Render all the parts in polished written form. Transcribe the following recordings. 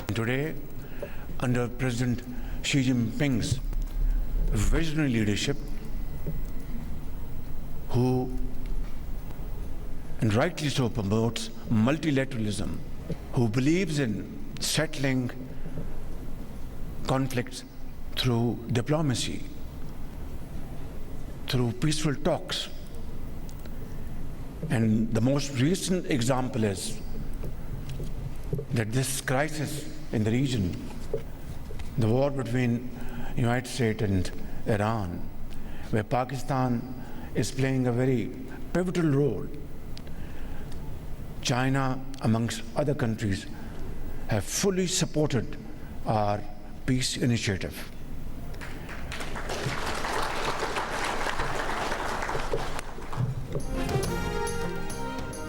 Today, under President Xi Jinping's visionary leadership, who, and rightly so, promotes multilateralism, who believes in settling conflicts through diplomacy, through peaceful talks. And the most recent example is that this crisis in the region, the war between the United States and Iran, where Pakistan is playing a very pivotal role. China, amongst other countries, have fully supported our peace initiative.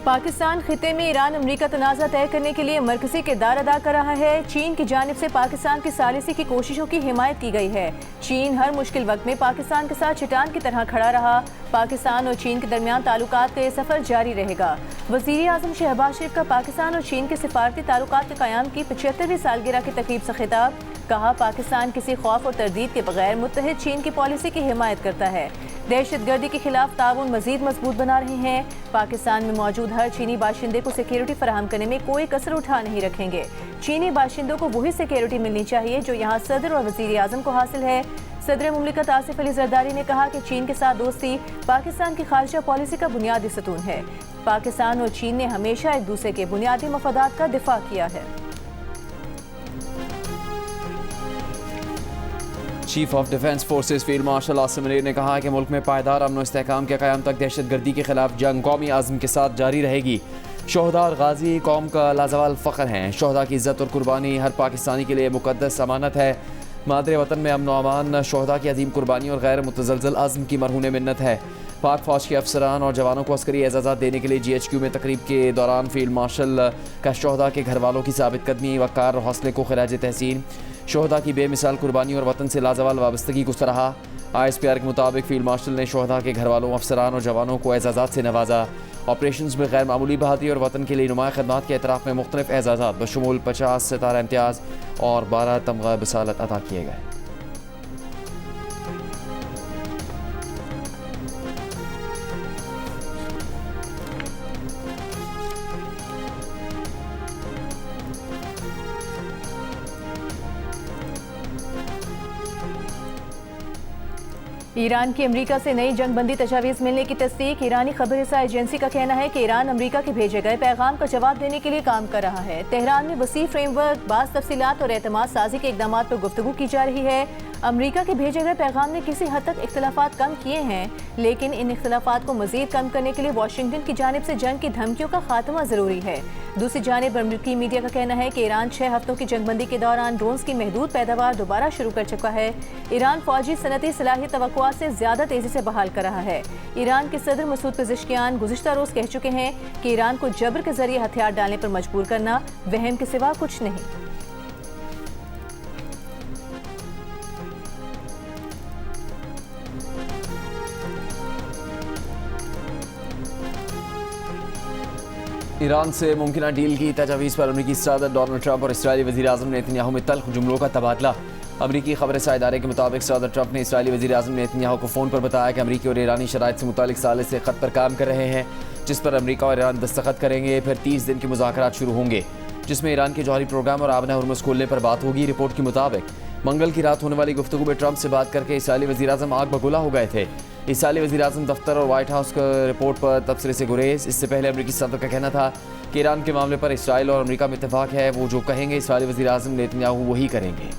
Pakistan खिते में Iran अमरीका तनाज़ा तय करने के लिए मरकज़ी किरदार अदा कर रहा है। चीन की जानिब से पाकिस्तान की सालिसी की कोशिशों की हिमायत की गई है। चीन हर मुश्किल वक्त में पाकिस्तान के साथ चट्टान की तरह खड़ा रहा। पाकिस्तान और चीन के दरमियान ताल्लुकात का ये सफ़र जारी रहेगा। वज़ीर आज़म शहबाज शरीफ का पाकिस्तान और चीन के सिफारती ताल्लुकात के क़याम की 75वीं सालगिरह की तक़रीब से खिताब। कहा, पाकिस्तान किसी खौफ और तरदीद के बगैर मुत्तहिद चीन की पॉलिसी की हिमायत करता है। दहशतगर्दी के खिलाफ ताउन मजीद मजबूत बना रहे हैं। पाकिस्तान में मौजूद हर चीनी बाशिंदे को सिक्योरिटी फराहम करने में कोई कसर उठा नहीं रखेंगे। चीनी बाशिंदों को वही सिक्योरिटी मिलनी चाहिए जो यहाँ सदर और वज़ीर आज़म को हासिल है। सदर मुमलिकत आसिफ अली जरदारी ने कहा कि चीन के साथ दोस्ती पाकिस्तान की खारजा पॉलिसी का बुनियादी सतून है। पाकिस्तान और चीन ने हमेशा एक दूसरे के बुनियादी मफादात का दिफा किया है। Chief of defence forces field marshal Asim Munir ने कहा कि मुल्क में पायदार अमन व इस्तेहकाम के क़याम तक दहशतगर्दी के खिलाफ जंग कौमी आज़म के साथ जारी रहेगी। शोहदा और गाजी कौम का लाजवाल फ़ख्र हैं। शोहदा की इज़्ज़त और कुर्बानी हर पाकिस्तानी के लिए मुक़द्दस अमानत है। मादरे वतन में अमन व अमान शोहदा की अजीम कुर्बानी और गैर मुतज़लज़ल अज़्म की मरहून मिन्नत है। पाक फ़ौज के अफसरान और जवानों को अस्करी एजाज़ात देने के लिए GHQ में तकरीब के दौरान फील्ड मार्शल का शोहदा के घर वालों की साबित कदमी, वक़ार और हौसले को खिराज तहसीन, शोहदा की बेमिसाल कुर्बानी और वतन से लाजवाल वाबस्तगी को सराहा। ISPR के मुताबिक फील्ड मार्शल ने शोहदा के घर वालों, अफसरान और जवानों को एजाज़ात से नवाजा। ऑपरेशन में गैर मामूली बहादुरी और वतन के लिए नुमाया खदमात के एतराफ़ में मुख्तलिफ एजाज़ात बशमूल 50 सितारा इम्तियाज़ और 12 तमगा बसालत अदा किए गए। ईरान की अमरीका से नई जंग बंदी तजावीज़ मिलने की तस्दीक। ईरानी खबररसा एजेंसी का कहना है कि ईरान अमरीका के भेजे गए पैगाम का जवाब देने के लिए काम कर रहा है। तेहरान में वसी फ्रेमवर्क, बाज़ तफसीलात और एतमाद साजी के इक़दाम पर गुफ्तगू की जा रही है। अमरीका के भेजे गए पैगाम ने किसी हद तक इख्तलाफात कम किए हैं, लेकिन इन इख्तलाफात को मज़ीद कम करने के लिए वाशिंगटन की जानिब से जंग की धमकियों का खात्मा ज़रूरी है। दूसरी जानिब अमरीकी मीडिया का कहना है कि ईरान 6 हफ्तों की जंगबंदी के दौरान ड्रोन्स की महदूद पैदावार दोबारा शुरू कर चुका है। ईरान फौजी सनती सलाहियत तवक्कुआत से ज़्यादा तेज़ी से बहाल कर रहा है। ईरान के सदर मसूद पेज़ेश्कियान गुज़िश्ता रोज़ कह चुके हैं कि ईरान को जबर के जरिए हथियार डालने पर मजबूर करना वहम के सिवा कुछ नहीं। ईरान से मुमकिन डील की तजावीज़ पर अमरीकी सदर डोनाल्ड ट्रंप और इस्राईली वज़ीर आज़म नेतन्याहू में तल्ख जुमलों का तबादला। अमरीकी खबरसां इदारे के मुताबिक सदर ट्रंप ने इस्राईली वज़ीर आज़म नेतन्याहू को फ़ोन पर बताया कि अमरीकी और ईरानी शराइत से मुतालिक साले से ख़त पर काम कर रहे हैं, जिस पर अमरीका और ईरान दस्तखत करेंगे। फिर 30 दिन के मुज़ाकरात शुरू होंगे, जिसमें ईरान के जौहरी प्रोग्राम और आबना हुर्मुज़ खोलने पर बात होगी। रिपोर्ट के मुताबिक मंगल की रात होने वाली गुफ्तगू में ट्रंप से बात करके इस्राईली वज़ीर आज़म आग बगुला हो गए थे। इस्राईली वज़ीर आज़म दफ्तर और व्हाइट हाउस का रिपोर्ट पर तबसरे से गुरेज। इससे पहले अमरीकी सदर का कहना था कि ईरान के मामले पर इसराइल और अमरीका में इत्तेफाक है, वो जो कहेंगे इस्राईली वज़ीर आज़म नेतन्याहू वही करेंगे।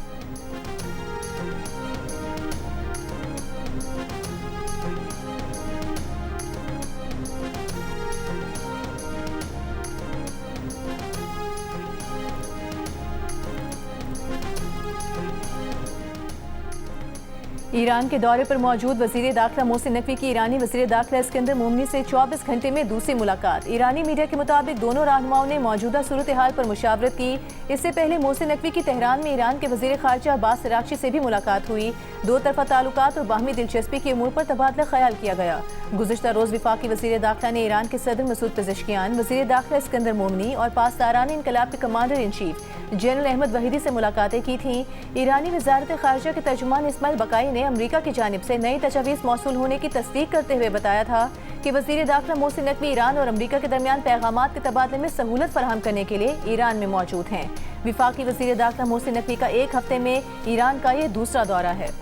ईरान के दौरे पर मौजूद वज़ीर दाखिला मोहसिन नकवी की ईरानी वज़ीर दाखिला इस्कंदर मोमनी से 24 घंटे में दूसरी मुलाकात। ईरानी मीडिया के मुताबिक दोनों रहनुमाओं ने मौजूदा सूरत हाल पर मुशावरत की। इससे पहले मोहसिन नकवी की तेहरान में ईरान के वज़ीर ख़ारजा अब्बास अराग़ची से भी मुलाकात हुई। दो तरफ़ा ताल्लुकात और बाहमी दिलचस्पी के अमूर पर तबादला ख्याल किया गया। गुज़िश्ता रोज़ वफ़ाक़ी वज़ीर दाखिला ने ईरान के सदर मसूद पेज़ेश्कियान, वज़ीर दाखिला इस्कंदर मोमनी और पासदारान इनकलाब के commander in chief general Ahmad Vahidi से मुलाकातें की थीं। ईरानी वजारत खारजा के तर्जुमान इस्माइल बकाई ने अमरीका की जानिब से नई तजावीज़ मौसूल होने की तस्दीक करते हुए बताया था कि वज़ीर दाखिला मोहसिन नकवी ईरान और अमरीका के दरमियान पैगामात के तबादले में सहूलत फराहम करने के लिए ईरान में मौजूद हैं। विफाकी वज़ीर दाखिला मोहसिन नकवी का एक हफ्ते में ईरान का ये दूसरा दौरा है।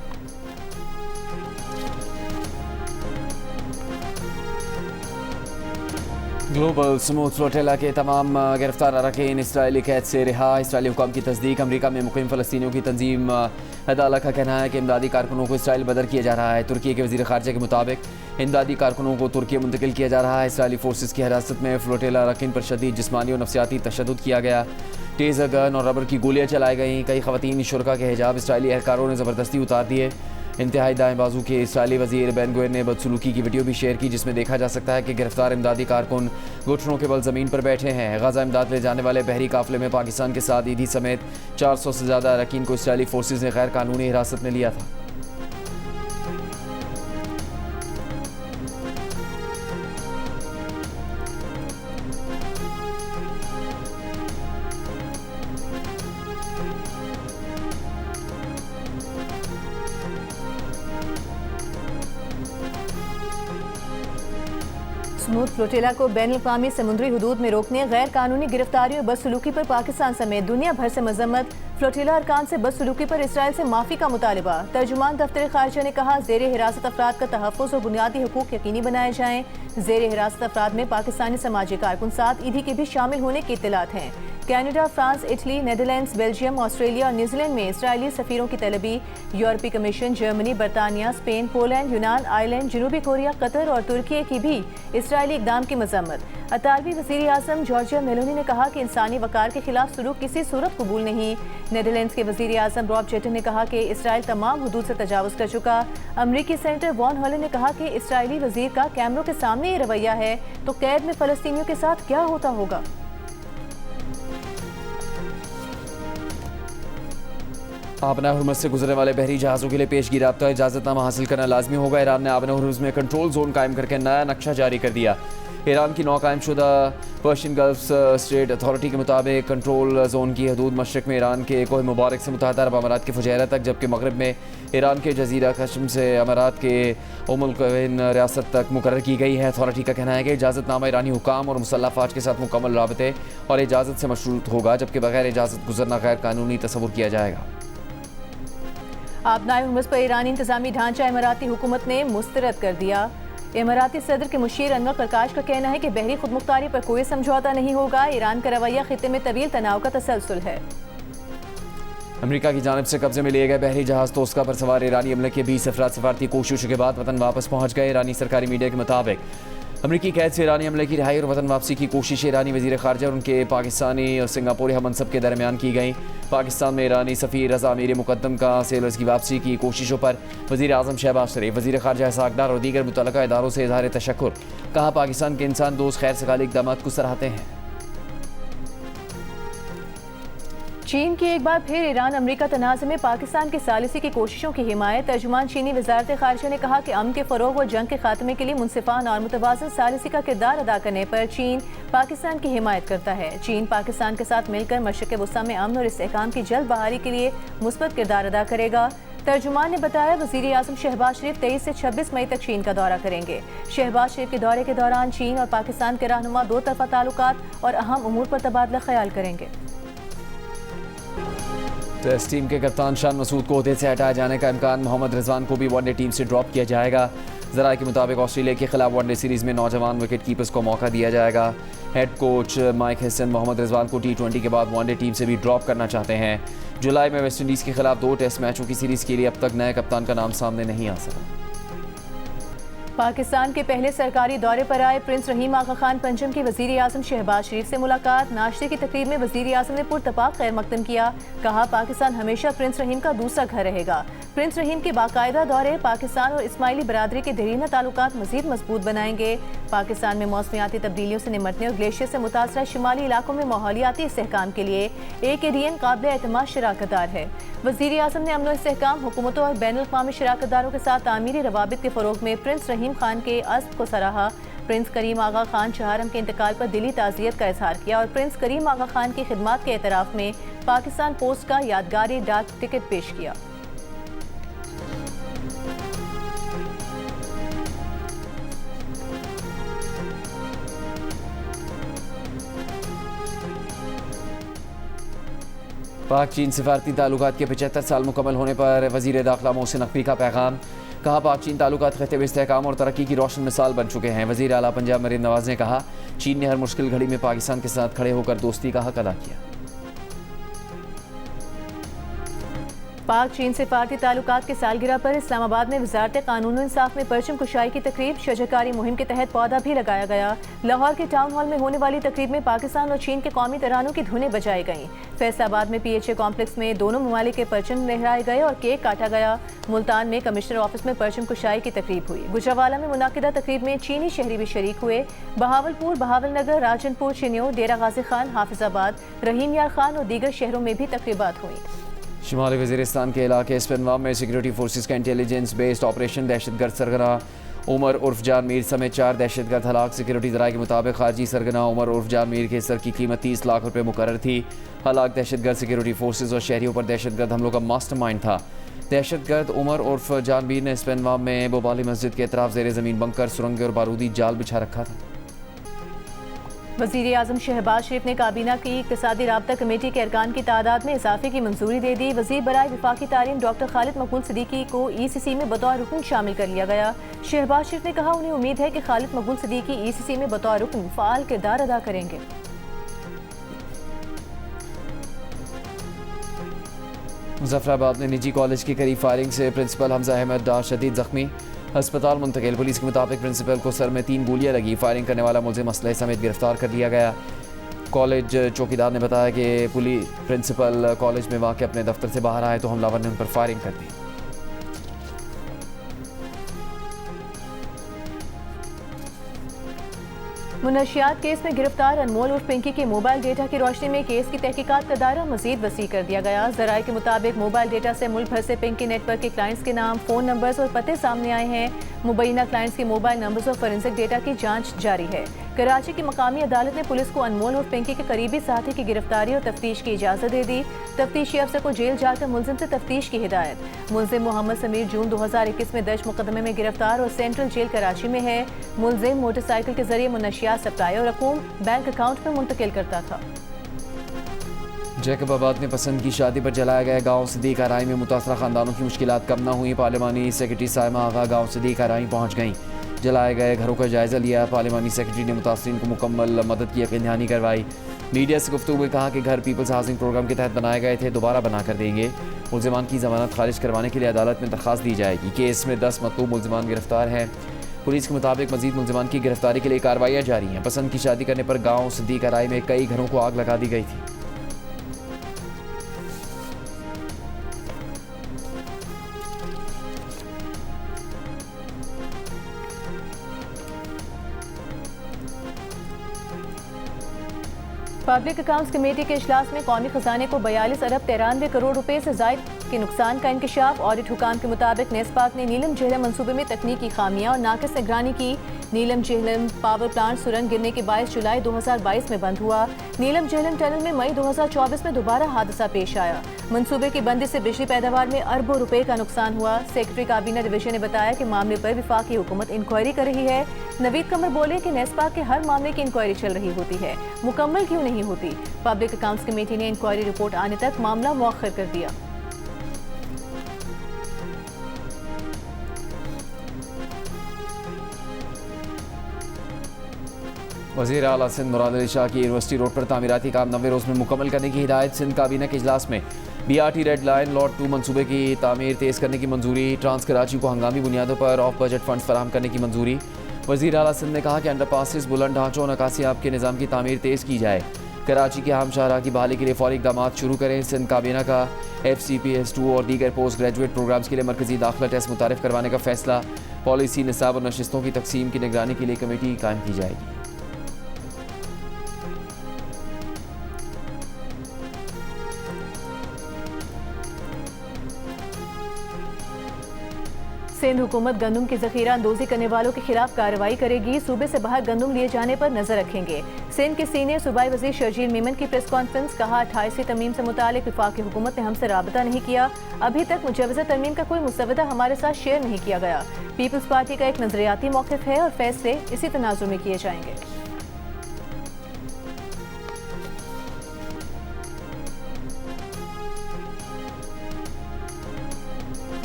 ग्लोबल स्मूथ फ्लोटेला के तमाम गिरफ्तार अरकान इसराइली कैद से रिहा। इसराइली हुकाम की तस्दीक। अमरीका में मुकीम फ़लस्तीनियों की तंजीम अदालत का कहना है कि इमदादी कारकुनों को इसराइल बदर किया जा रहा है। तुर्की के वज़ीर ख़ारजा के मुताबिक इमदादी कारकुनों को तुर्की मुंतकिल किया जा रहा है। इसराइली फोर्सेस की हिरासत में फ्लोटेला अरकान पर शदीद जिस्मानी और नफसियाती तशद्दुद किया गया। टेज़र गन और रबर की गोलियाँ चलाई गईं। कई ख़वातीन शुरका के हिजाब इसराइली एहलकारों ने ज़बरदस्ती उतार दिए। इंतहाई दाएं बाजू के इसराइली वज़ीर बेन गुवेर ने बदसलूकी की वीडियो भी शेयर की, जिसमें देखा जा सकता है कि गिरफ्तार इमदादी कारकुन घुटनों के बल ज़मीन पर बैठे हैं। गज़ा इमदाद ले जाने वाले बहरी काफ़िले में पाकिस्तान के साथ ईदी समेत 400 से ज़्यादा अरकान को इसराइली फोर्सेज ने गैर कानूनी हिरासत में लिया था। स्मूथ फ्लोटेला को बैन अवी समुद्री हदूद में रोकने, गैर कानूनी गिरफ्तारी और बदसलूकी पर पाकिस्तान समेत दुनिया भर से मजम्मत। फ्लोटेला अरकान से बदसलूकी पर इसराइल से माफ़ी का मुतालबा। तर्जुमान दफ्तर खारजा ने कहा, ज़ेर हिरासत अफराद का तहफ़्फ़ुज़ और बुनियादी हुकूक यकीनी बनाए जाएँ। ज़ेर हिरासत अफराद में पाकिस्तानी समाजी कारकुन साथ ईदी के भी शामिल होने की इत्तलात हैं। Canada, France, Italy, Netherlands, Belgium, Australia और न्यूजीलैंड में इसराइली सफ़ीरों की तलबी। यूरोपीय कमीशन, जर्मनी, बरतानिया, स्पेन, पोलैंड, यूनान, आयरलैंड, जनूबी कोरिया, कतर और तुर्की की भी इसराइली इक़दाम की मजम्मत। अतालवी वज़ीर आज़म जॉर्जिया मेलोनी ने कहा कि इंसानी वक़ार के खिलाफ सलूक किसी सूरत कबूल नहीं। नेदरलैंड्स के वज़ीर आज़म रॉब जेटन ने कहा कि इसराइल तमाम हदूद से तजावुज़ कर चुका। अमरीकी सेनेटर वॉन हॉलन ने कहा कि इसराइली वज़ीर का कैमरों के सामने ये रवैया है तो कैद में फ़लस्तीनियों के साथ क्या होता होगा। आबना हुर्मुज़ से गुजरने वाले बहरी जहाज़ों के लिए पेशगी राब्ता इजाज़तनामा हासिल करना लाजमी होगा। ईरान ने आबना हुर्मुज़ में कंट्रोल जोन कायम करके नया नक्शा जारी कर दिया। ईरान की नौ कायम शुदा पर्शियन गल्फ स्टेट अथॉरिटी के मुताबिक कंट्रोल जोन की हदूद मशरक़ में ईरान के कोह मुबारक से मुत्तहिदा अरब अमारात के फुजैरा तक, जबकि मगरब में ईरान के जजीरा कश्म से अमारात के उमुल कुवैन रियासत तक मुकर्रर की गई है। अथॉरिटी का कहना है कि इजाज़तनामा ईरानी हुकाम और मुसल्लह फ़ौज के साथ मुकम्मल राबते और इजाज़त से मशरूत होगा, जबकि बगैर इजाज़त गुजरना गैर कानूनी तस्वुर किया जाएगा। आबनाए हुर्मुज़ पर ईरानी इंतजामी ढांचा इमाराती हुकूमत ने मुस्तरद कर दिया। इमाराती सदर के मुशीर अनवर करकाश का कहना है कि बहरी खुदमुख्तारी पर कोई समझौता नहीं होगा। ईरान का रवैया खित्ते में तवील तनाव का तसलसल है। अमेरिका की जानिब से कब्जे में लिए गए बहरी जहाज़ तोस्का पर सवार ईरानी अमले के 20 अफराद सफारती कोशिशों के बाद वतन वापस पहुँच गए। ईरानी सरकारी मीडिया के मुताबिक अमरीकी कैद से ईरानी अमले की रिहाई और वतन वापसी की कोशिश ईरानी वज़ीर ख़ारजा और उनके पाकिस्तानी और सिंगापुरी हमनसब के दरमियान की गई। पाकिस्तान में ईरानी सफ़ीर रज़ा अमीर मुक़द्दम का सेलर्स की वापसी की कोशिशों पर वज़ीर आज़म शहबाज शरीफ, वज़ीर ख़ारजा इसहाक़ डार और दीगर मुतल्लिक़ा इदारों से इज़हार तशक्कुर। कहा, पाकिस्तान के इंसान दोस्त खैर सगाली इक़दाम को सराहते हैं। चीन की एक बार फिर ईरान अमरीका तनाज़े में पाकिस्तान की सालिसी की कोशिशों की हिमायत। तर्जुमान चीनी वज़ारत ख़ारजा ने कहा कि अमन के फ़रोग़ और जंग के खात्मे के लिए मुनसिफ़ाना और मुतवाज़िन सालिसी का किरदार अदा करने पर चीन पाकिस्तान की हिमायत करता है। चीन पाकिस्तान के साथ मिलकर मशरिक़ वुस्ता में अमन और इस्तेहकाम की जल्द बहाली के लिए मुस्बत किरदार अदा करेगा। तर्जुमान ने बताया, वज़ीर आज़म शहबाज शरीफ 23 से 26 मई तक चीन का दौरा करेंगे। शहबाज शरीफ के दौरे के दौरान चीन और पाकिस्तान के रहनुमा दो तरफ़ा ताल्लुकात और अहम उमूर पर तबादला ख्याल करेंगे। टेस्ट टीम के कप्तान शान मसूद को ओहदे से हटाए जाने का इम्कान। मोहम्मद रिजवान को भी वनडे टीम से ड्रॉप किया जाएगा। ज़राए के मुताबिक ऑस्ट्रेलिया के खिलाफ वनडे सीरीज़ में नौजवान विकेट कीपर्स को मौका दिया जाएगा। Head coach Mike Hesson Mohammad Rizwan को T20 के बाद वनडे टीम से भी ड्रॉप करना चाहते हैं। जुलाई में वेस्ट इंडीज़ के खिलाफ 2 टेस्ट मैचों की सीरीज़ के लिए अब तक नए कप्तान का नाम सामने नहीं आ सका। पाकिस्तान के पहले सरकारी दौरे पर आए प्रिंस रहीम आगा खान पंजम की वज़ीर आज़म शहबाज शरीफ से मुलाकात। नाश्ते की तकरीब में वज़ीर आज़म ने पुरतपाक खैर मकदम किया। कहा, पाकिस्तान हमेशा प्रिंस रहीम का दूसरा घर रहेगा। प्रिंस रहीम के बाकायदा दौरे पाकिस्तान और इस्माइली बरादरी के देरीना ताल्लुकात मज़ीद मजबूत बनाएंगे। पाकिस्तान में मौसमियाती तब्दीलियों से निमटने और ग्लेशियर से मुतासरा शुमाली इलाकों में माहौलियाती इस्तेहकाम के लिए AKDN काबिल एतमाद शराकतदार है। वज़ीर आज़म ने अमन इस्तेहकाम, हुकूमतों और बैनुल अक़वामी शराकतदारों के साथ तामीरी रवाबित के फ़रोग़ में प्रिंस रहीम खान के अज़्म को सराहा। प्रिंस करीम आगा खान चहारम के इंतकाल पर दिली ताज़ियत का इजहार किया और प्रिंस करीम आगा खान की खिदमात के एतराफ़ में पाकिस्तान पोस्ट का यादगारी डाक टिकट पेश किया। पाक चीन सिफारती ताल्लुकात के 75 साल मुकम्मल होने पर वज़ीर दाखिला मोहसिन नकवी का पैगाम। कहा, पाक चीन ताल्लुकात खित्ते में इस्तेहकाम और तरक्की की रोशन मिसाल बन चुके हैं। वज़ीर आला पंजाब मरीम नवाज ने कहा, चीन ने हर मुश्किल घड़ी में पाकिस्तान के साथ खड़े होकर दोस्ती का हक अदा किया। पाक चीन सिफारती ताल्लुकात के सालगिरह पर इस्लामाबाद में वजारत कानून इंसाफ में परचम कुशाई की तकरीब, शजरकारी मुहिम के तहत पौधा भी लगाया गया। लाहौर के टाउन हॉल में होने वाली तकरीब में पाकिस्तान और चीन के कौमी तरानों की धुनें बजाई गईं। फैसलाबाद में PHA कॉम्प्लेक्स में दोनों ममालिक के परचम लहराए गए और केक काटा गया। मुल्तान में कमिश्नर ऑफिस में परचम कुशाई की तकरीब हुई। गुजरावाला में मुनाकिदा तकरीब में चीनी शहरी भी शरीक हुए। बहावलपुर, बहावलनगर, राजनपुर, चिन्यो, डेरा गाजी खान, हाफिजाबाद, रहीम यार खान और दीगर शहरों में भी तकरीबात हुई। शुमाली वज़ीरिस्तान के इलाके स्पिनवाम में सिक्योरिटी फोर्सेस का इंटेलिजेंस बेस्ड ऑपरेशन, दहशतगर्द सरगना उमर उर्फ जान मीर समेत 4 दहशतगर्द हलाक। सिक्योरिटी ज़राए के मुताबिक खारजी सरगना उमर उर्फ जान मीर के सर की कीमत 30 लाख रुपये मुकर्रर थी। हलाक दहशतगर्द सिक्योरिटी फोर्सेस और शहरियों पर दहशतगर्द हमलों का मास्टरमाइंड था। दहशतगर्द उमर उर्फ जान मीर ने स्पिनवाम में बोबाली मस्जिद के अतराफ ज़ेर ज़मीन बंकर, सुरंगें और बारूदी जाल बिछा रखा था। वज़ीर आज़म शहबाज शरीफ ने काबीना की इक़्तिसादी राब्ता कमेटी के अरकान की तादाद में इजाफे की मंजूरी दे दी। वज़ीर बराए वफाकी तालीम डॉक्टर खालिद मकबूल सिद्दीकी को ECC में बतौर रुकन शामिल कर लिया गया। शहबाज शरीफ ने कहा, उन्हें उम्मीद है कि खालिद मकबूल सिद्दीकी ECC में बतौर रुकन फ़ाल किरदार अदा करेंगे। मुज़फ़्फ़राबाद में निजी कॉलेज की करीब फायरिंग से प्रिंसिपल हमजा अहमद डार शदीद जख्मी, अस्पताल मुंतकिल। पुलिस के मुताबिक प्रिंसिपल को सर में 3 गोलियां लगी। फायरिंग करने वाला मुलज़िम असलहे समेत गिरफ्तार कर लिया गया। कॉलेज चौकीदार ने बताया कि प्रिंसिपल कॉलेज में वाक़ अपने दफ्तर से बाहर आए तो हमलावर ने उन पर फायरिंग कर दी। मुनशियात केस में गिरफ्तार अनमोल उर्फ पिंकी के मोबाइल डेटा की रोशनी में केस की तहकीकात का दायरा मजीद वसी कर दिया गया। ज़राए के मुताबिक मोबाइल डेटा से मुल्क भर से पिंकी नेटवर्क के क्लाइंट्स के नाम, फ़ोन नंबर्स और पते सामने आए हैं। मुबैना क्लाइंट्स के मोबाइल नंबर्स और फोरेंसिक डेटा की जांच जारी है। कराची की मकामी अदालत ने पुलिस को अनमोल उर्फ पिंकी के करीबी साथी की गिरफ्तारी और तफ्तीश की इजाज़त दे दी। तफ्तीशी अफसर को जेल जाकर मुलजिम से तफ्तीश की हिदायत। मुलजिम मोहम्मद समीर जून 2021 में दर्ज मुकदमे में गिरफ्तार और सेंट्रल जेल कराची में है। मुलजिम मोटरसाइकिल के जरिए मुनशियात सप्लाई और रकूम बैंक अकाउंट में मुंतकिल करता था। जैकबाबाद में पसंद की शादी पर जलाया गया गाँव सदीक आराई में मुतासरा खानदानों की मुश्किलात कम न हुई। पार्लिमानी सेक्रेटरी साइमा आगा गाँव सदीक आराई पहुँच गईं। जलाए गए घरों का जायजा लिया। पार्लिमानी सेक्रेटरी ने मुतासरीन को मुकम्मल मदद की यकीन दहानी करवाई। मीडिया से गुफ्तगू में कहा कि घर पीपल्स हाउसिंग प्रोग्राम के तहत बनाए गए थे, दोबारा बना कर देंगे। मुलजिमान की जमानत खारिज करवाने के लिए अदालत में दरख्वास्त दी जाएगी। केस में 10 मतलूब मुलजिमान गिरफ्तार हैं। पुलिस के मुताबिक मजीद मुलजिमान की गिरफ्तारी के लिए कार्रवाइयाँ जारी हैं। पसंद की शादी करने पर गाँव सदीक आराई में कई घरों को आग लगा दी गई थी। पब्लिक अकाउंट्स कमेटी के इजलास में कौमी खजाने को 42 अरब 93 करोड़ रुपए से जायद के नुकसान का इंकशाफ। ऑडिट हुकाम के मुताबिक नेस्पाक ने नीलम झेलम मनसूबे में तकनीकी खामियां और नाकिस निगरानी की। नीलम झेलम पावर प्लांट सुरंग गिरने के बायस जुलाई 2022 में बंद हुआ। नीलम झेलम टनल में मई 2024 में दोबारा हादसा पेश आया। मनसूबे की बंदी से बिजली पैदावार में अरबों रुपए का नुकसान हुआ। सेक्रेटरी काबीना डिवीजन ने बताया कि मामले पर विफाकी हुकूमत इंक्वायरी कर रही है। नवीद कमर बोले कि नेस्पाक के हर मामले की इंक्वायरी चल रही होती है, मुकम्मल क्यों नहीं होती। पब्लिक अकाउंट्स कमेटी ने इंक्वायरी रिपोर्ट आने तक मामला मुअख्खर कर दिया। वज़ीर आला सिंध मुराद अली शाह की यूनिवर्सिटी रोड पर तामीराती काम 90 रोज़ में मुकम्मल करने की हिदायत। सिंध काबीना के इजलास में BRT रेड लाइन लॉट 2 मनसूबे की तामीर तेज़ करने की मंजूरी। ट्रांस कराची को हंगामी बुनियादों पर ऑफ बजट फंड्स फराहम करने की मंजूरी। वज़ीर आला सिंध ने कहा कि अंडरपासेस, बुलंद ढांचों और नकासियाब के निज़ाम की तामीर तेज़ की जाए। कराची के अहम शाहराह की बहाली के लिए फौरी इक़दाम शुरू करें। सिंध काबीना का FCPS2 और दीगर पोस्ट ग्रेजुएट प्रोग्राम्स के लिए मरकजी दाखिला टेस्ट मुतारिफ करवाने का फैसला। पॉलिसी, निसाब और नशिस्तों की तकसीम की निगरानी के लिए कमेटी कायम की जाएगी। सिंध हुकूमत गंदम की जखीरा अंदोजी करने वालों के खिलाफ कार्रवाई करेगी। सूबे से बाहर गंदम लिए जाने पर नजर रखेंगे। सिंध के सीनियर सूबाई वजीर शर्जील मेमन की प्रेस कॉन्फ्रेंस। कहा 28वीं तरमीम से मुतालिक वफाकी हुकूमत ने हमसे राबता नहीं किया। अभी तक मुजवजा तरमीम का कोई मुसवदा हमारे साथ शेयर नहीं किया गया। पीपल्स पार्टी का एक नजरियाती मौक़िफ़ है और फैसले इसी तनाजुर में किए जाएंगे।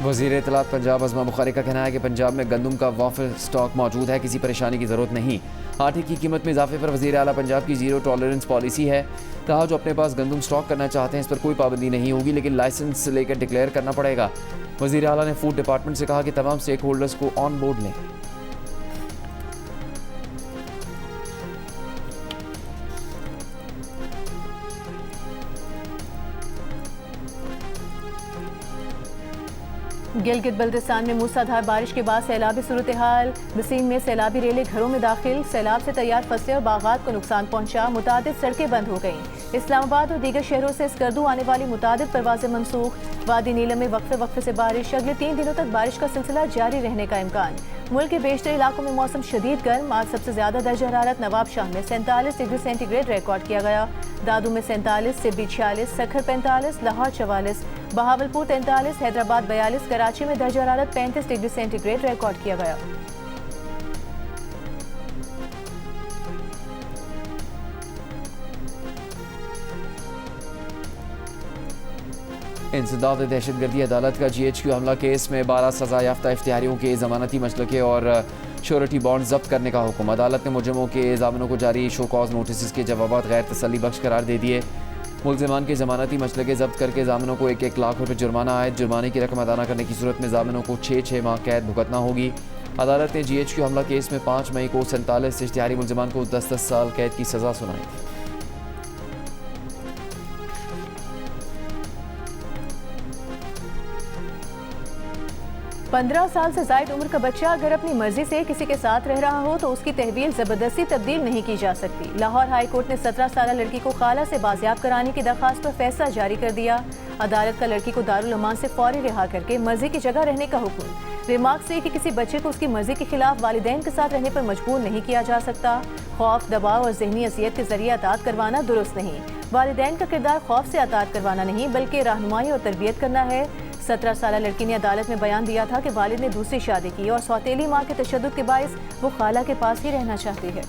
वज़ीर इत्तलात पंजाब अज़मा बुखारी का कहना है कि पंजाब में गंदम का वाफिर स्टॉक मौजूद है, किसी परेशानी की ज़रूरत नहीं। आटे की कीमत में इजाफे पर वज़ीर आला पंजाब की ज़ीरो टॉलरेंस पॉलिसी है। कहा जो अपने पास गंदम स्टॉक करना चाहते हैं इस पर कोई पाबंदी नहीं होगी, लेकिन लाइसेंस लेकर डिक्लेयर करना पड़ेगा। वज़ीर आला ने फूड डिपार्टमेंट से कहा कि तमाम स्टेक होल्डर्स को ऑन बोर्ड लें। गिलगित बल्तिस्तान में मूसलाधार बारिश के बाद सैलाबी सूरत हाल। वसीम में सैलाबी रेलें घरों में दाखिल। सैलाब से तैयार फसलें और बागात को नुकसान पहुंचा। मुतादिद सड़कें बंद हो गईं। इस्लामाबाद और दीगर शहरों से स्कर्दू आने वाली मुतादिद परवाजें मनसूख। वादी नीलम में वक्फे से बारिश। अगले 3 दिनों तक बारिश का सिलसिला जारी रहने का इम्कान। मुल्क के बेशतर इलाकों में मौसम शदीद गर्म। आज सबसे ज्यादा दर्जा हरारत नवाबशाह में 47 डिग्री सेंटीग्रेड रिकॉर्ड किया गया। दादू में 47, सिब्बी 46, सखर 45, लाहौर 44, बहावलपुर 43, हैदराबाद 42, कराची में दर्जा हरारत 35 डिग्री सेंटीग्रेड रिकॉर्ड किया गया। इंसदाद दहशतगर्दी अदालत का GHQ हमला केस में 12 सज़ा याफ्ता इफ्तिहारियों के ज़मानती मसलके और श्योरिटी बॉन्ड जब्त करने का हुक्म। अदालत ने मुजरिमों के ज़ामिनों को जारी शो कॉज नोटिस के जवाब गैर तसल्ली बख्श करार दे दिए। मुलज़िमान के ज़मानती मसलके जब्त करके ज़ामिनों को 1-1 लाख रुपये जुर्माना आयद। जुर्माने की रकम अदा न करने की सूरत में ज़ामिनों को 6-6 माह कैद भुगतना होगी। अदालत ने GHQ हमला केस में 5 मई को 47 इश्तिहारी मुलज़िमान को 10-10 साल कैद की सज़ा सुनाई। 15 साल से ज़ायद उम्र का बच्चा अगर अपनी मर्जी से किसी के साथ रह रहा हो तो उसकी तहवील ज़बरदस्ती तब्दील नहीं की जा सकती। लाहौर हाई कोर्ट ने 17 साल लड़की को खाला से बाजियाब कराने की दरख्वास्त पर फैसला जारी कर दिया। अदालत का लड़की को दारुल अमान से फौरी रिहा करके मर्जी की जगह रहने का हुक्म। रिमार्क से कि किसी बच्चे को उसकी मर्जी के खिलाफ वालिदैन के साथ रहने पर मजबूर नहीं किया जा सकता। खौफ, दबाव और जहनी अजियत के जरिए अतात करवाना दुरुस्त नहीं। वालिदैन का किरदार खौफ से अतात करवाना नहीं बल्कि रहनुमाई और तरबियत करना है। 17 साल लड़की ने अदालत में बयान दिया था कि वालिद ने दूसरी शादी की और सौतेली माँ के तशद्दुद के बाइस वो खाला के पास ही रहना चाहती है।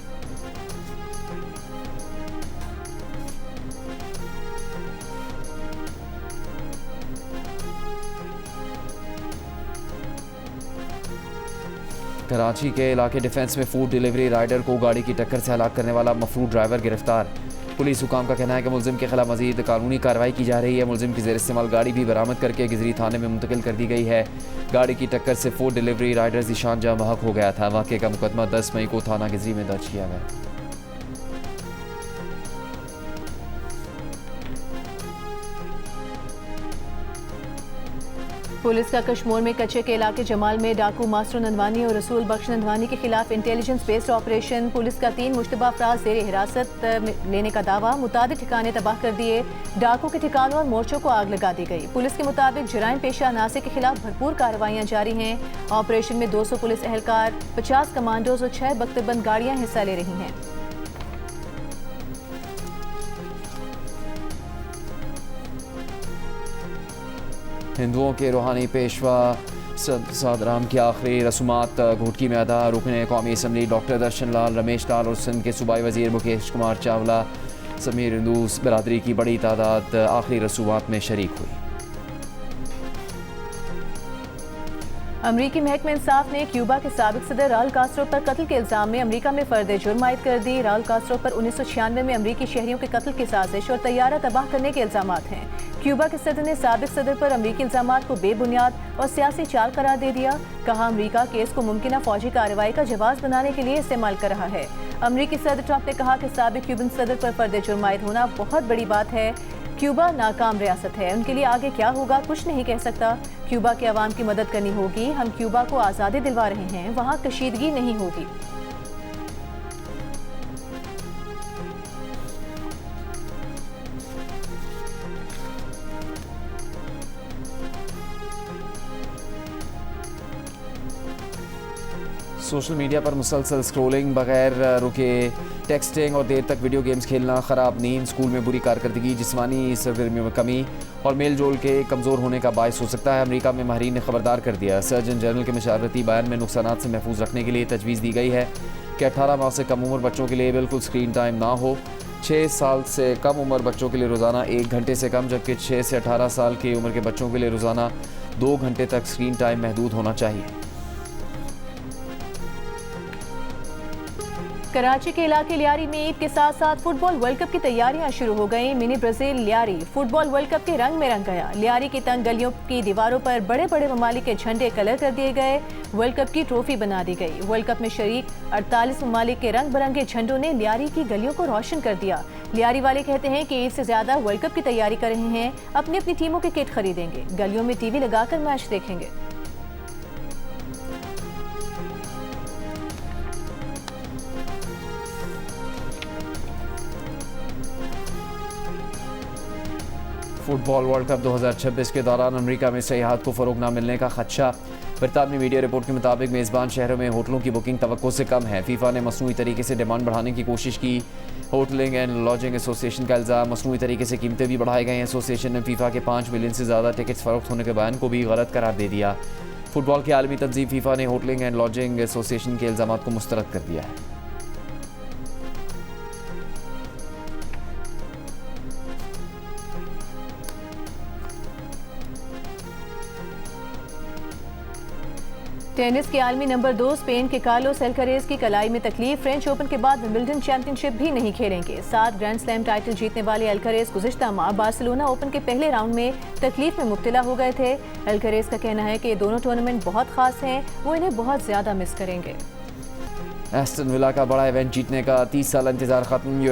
कराची के इलाके डिफेंस में फूड डिलीवरी राइडर को गाड़ी की टक्कर से हलाक करने वाला मफरूर ड्राइवर गिरफ्तार। पुलिस हुकाम का कहना है कि मुलजिम के खिलाफ मजीद कानूनी कार्रवाई की जा रही है। मुलजिम की ज़ेर इस्तेमाल गाड़ी भी बरामद करके गिजरी थाने में मुंतकिल कर दी गई है। गाड़ी की टक्कर से फूड डिलीवरी राइडर ज़ीशान जहां बहक हो गया था। वाक़े का मुकदमा 10 मई को थाना गिजरी में दर्ज किया गया। पुलिस का कश्मीर में कच्चे के इलाके जमाल में डाकू मास्टर नंदवानी और रसूल बख्श नंदवानी के खिलाफ इंटेलिजेंस बेस्ड ऑपरेशन। पुलिस का 3 मुश्तबा अफराद ज़ेर हिरासत लेने का दावा। मुताबिक ठिकाने तबाह कर दिए। डाकू के ठिकानों और मोर्चों को आग लगा दी गई। पुलिस के मुताबिक जराइम पेशा अनासर के खिलाफ भरपूर कार्रवाइयाँ जारी हैं। ऑपरेशन में 200 पुलिस एहलकार, 50 कमांडोज और 6 बख्तरबंद गाड़ियाँ हिस्सा ले रही हैं। हिंदुओं के रूहानी पेशवा सादराम की आखिरी रसूमात घोटकी में अदा। रुकन कौमी असम्बली डॉक्टर दर्शन लाल, रमेश लाल और सिंध के सूबाई वजीर मुकेश कुमार चावला समीर हिंदू बरादरी की बड़ी तादाद आखिरी रसूमात में शरीक हुई। अमरीकी महकमा इंसाफ ने क्यूबा के साबिक सदर राउल कास्ट्रो पर कत्ल के इल्जाम में अमरीका में फर्द जुर्म आयद कर दी। राउल कास्ट्रो पर 1996 में अमरीकी शहरियों के कत्ल की साजिश और तैयारा तबाह करने के इल्जाम हैं। क्यूबा के सदर ने साबिक सदर पर अमरीकी इल्जाम को बेबुनियाद और सियासी चाल करार दे दिया। कहा अमरीका केस को मुमकिन फौजी कार्रवाई का जवाब बनाने के लिए इस्तेमाल कर रहा है। अमरीकी सदर ट्रंप ने कहा कि साबिक क्यूबन सदर पर फर्द जुर्म आयद होना बहुत बड़ी बात है। क्यूबा नाकाम रियासत है, उनके लिए आगे क्या होगा कुछ नहीं कह सकता। क्यूबा के अवाम की मदद करनी होगी। हम क्यूबा को आज़ादी दिलवा रहे हैं, वहाँ कशीदगी नहीं होगी। सोशल मीडिया पर मुसलसल स्क्रोलिंग, बगैर रुके टेक्सटिंग और देर तक वीडियो गेम्स खेलना, ख़राब नींद, स्कूल में बुरी कारकर्दगी, जिस्मानी सरगर्मियों में कमी और मेल जोल के कमज़ोर होने का बायस हो सकता है। अमेरिका में माहिरीन ने खबरदार कर दिया। सर्जन जनरल के मशावरती बयान में नुकसानात से महफूज रखने के लिए तजवीज़ दी गई है कि 18 माह से कम उम्र बच्चों के लिए बिल्कुल स्क्रीन टाइम ना हो। 6 साल से कम उम्र बच्चों के लिए रोज़ाना 1 घंटे से कम, जबकि 6 से 18 साल की उम्र के बच्चों के लिए रोज़ाना 2 घंटे तक स्क्रीन टाइम महदूद होना चाहिए। कराची के इलाके लियारी में ईद के साथ साथ फुटबॉल वर्ल्ड कप की तैयारियां शुरू हो गई। Mini Brazil Lyari football world cup के रंग में रंग गया। लियारी की तंग गलियों की दीवारों पर बड़े बड़े ममालिक के झंडे कलर कर दिए गए। वर्ल्ड कप की ट्रॉफी बना दी गई। वर्ल्ड कप में शरीक 48 ममालिक के रंग बिरंगे झंडों ने लियारी की गलियों को रोशन कर दिया। लियारी वाले कहते हैं कि ईद से ज्यादा वर्ल्ड कप की तैयारी कर रहे हैं। अपनी अपनी टीमों के किट खरीदेंगे, गलियों में टीवी लगाकर मैच देखेंगे। फुटबॉल वर्ल्ड कप 2026 के दौरान अमेरिका में सयाहत को फ़रोग न मिलने का खदशा। बरतानवी मीडिया रिपोर्ट के मुताबिक मेज़बान शहरों में होटलों की बुकिंग तवक्को से कम है। फीफा ने मसनूई तरीके से डिमांड बढ़ाने की कोशिश की। होटलिंग एंड लॉजिंग एसोसिएशन का इल्ज़ाम, मसनूई तरीके से कीमतें भी बढ़ाई गई हैं। एसोसिएशन ने फीफा के 5 मिलियन से ज़्यादा टिकट्स फ़रोख्त होने के बयान को भी गलत करार दे दिया। फुटबॉल की आलमी तंजीम फीफा ने होटलिंग एंड लॉजिंग एसोसिएशन के इल्ज़ाम को मुस्तरद कर दिया है। टेनिस के आलमी नंबर 2 स्पेन के कार्लोस अल्कारेज की कलाई में तकलीफ। फ्रेंच ओपन के बाद विंबलडन चैंपियनशिप भी नहीं खेलेंगे। 7 ग्रैंड स्लैम टाइटल जीतने वाले अल्कारेज गुज़िश्ता माह बार्सिलोना ओपन के पहले राउंड में तकलीफ में मुब्तला हो गए थे। अल्कारेज का कहना है कि ये दोनों टूर्नामेंट बहुत खास हैं, वो इन्हें बहुत ज़्यादा मिस करेंगे। एस्टन विला का बड़ा इवेंट जीतने का 30 साल इंतजार खत्म।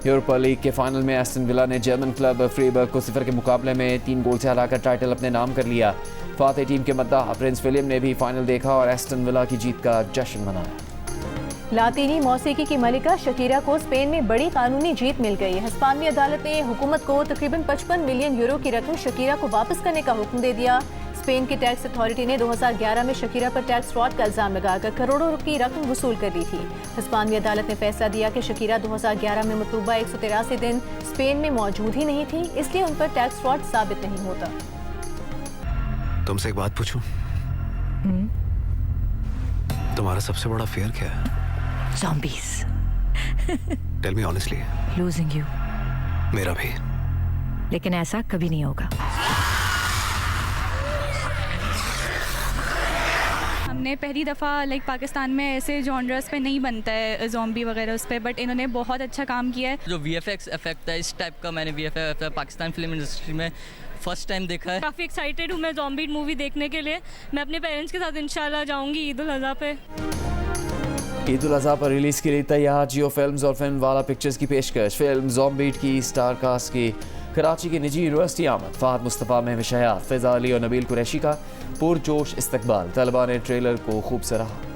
यूरोपा लीग के फाइनल में एस्टन विला ने जर्मन क्लब फ्रीबर्ग को 0 के मुकाबले में 3 गोल से हराकर टाइटल अपने नाम कर लिया। फातेह टीम के मद्दाह प्रिंस विलियम ने भी फाइनल देखा और एस्टन विला की जीत का जश्न मनाया। लातीनी मौसीकी की मलिका शकीरा को स्पेन में बड़ी कानूनी जीत मिल गई। हिस्पानी अदालत ने हुकूमत को तकरीबन 55 मिलियन यूरो की रकम शकीरा को वापस करने का हुक्म दे दिया। स्पेन की टैक्स अथॉरिटी ने 2011 में शकीरा पर टैक्स फ्रॉड का इल्जाम लगाकर करोड़ों की रकम वसूल कर ली थी। हिस्पानी अदालत ने फैसला दिया कि शकीरा 2011 में मतलूबा 183 दिन स्पेन में मौजूद ही नहीं थी, इसलिए उन पर टैक्स फ्रॉड साबित नहीं होता। तुमसे एक बात पूछूं? तुम्हारा सबसे बड़ा फेयर क्या है? Zombies. Tell me honestly. Losing you. मेरा भी। लेकिन ऐसा कभी नहीं होगा। हमने पहली दफ़ा पाकिस्तान में ऐसे जॉनर्स पे नहीं बनता है ज़ॉम्बी वगैरह उस पे, बट इन्होंने बहुत अच्छा काम किया है। जो VFX इफेक्ट है इस टाइप का मैंने VFX पाकिस्तान फिल्म इंडस्ट्री में फर्स्ट टाइम देखा है। काफ़ी एक्साइटेड हूँ मैं ज़ॉम्बी मूवी देखने के लिए। मैं अपने पेरेंट्स के साथ इंशाल्लाह जाऊँगी ईद उल अज़हा पे। ईद उल अज़हा पर रिलीज़ के लिए तैयार जियो फिल्म्स और फिल्म वाला पिक्चर्स की पेशकश। फिल्म ज़ॉम्बीट की स्टार कास्ट की कराची की निजी यूनिवर्सिटी आमद। फ़हद मुस्तफ़ा, महविश हयात, फ़ैज़ा अली और नबील कुरैशी का पुरजोश इस्तकबाल। तलबा ने ट्रेलर को खूब सराहा।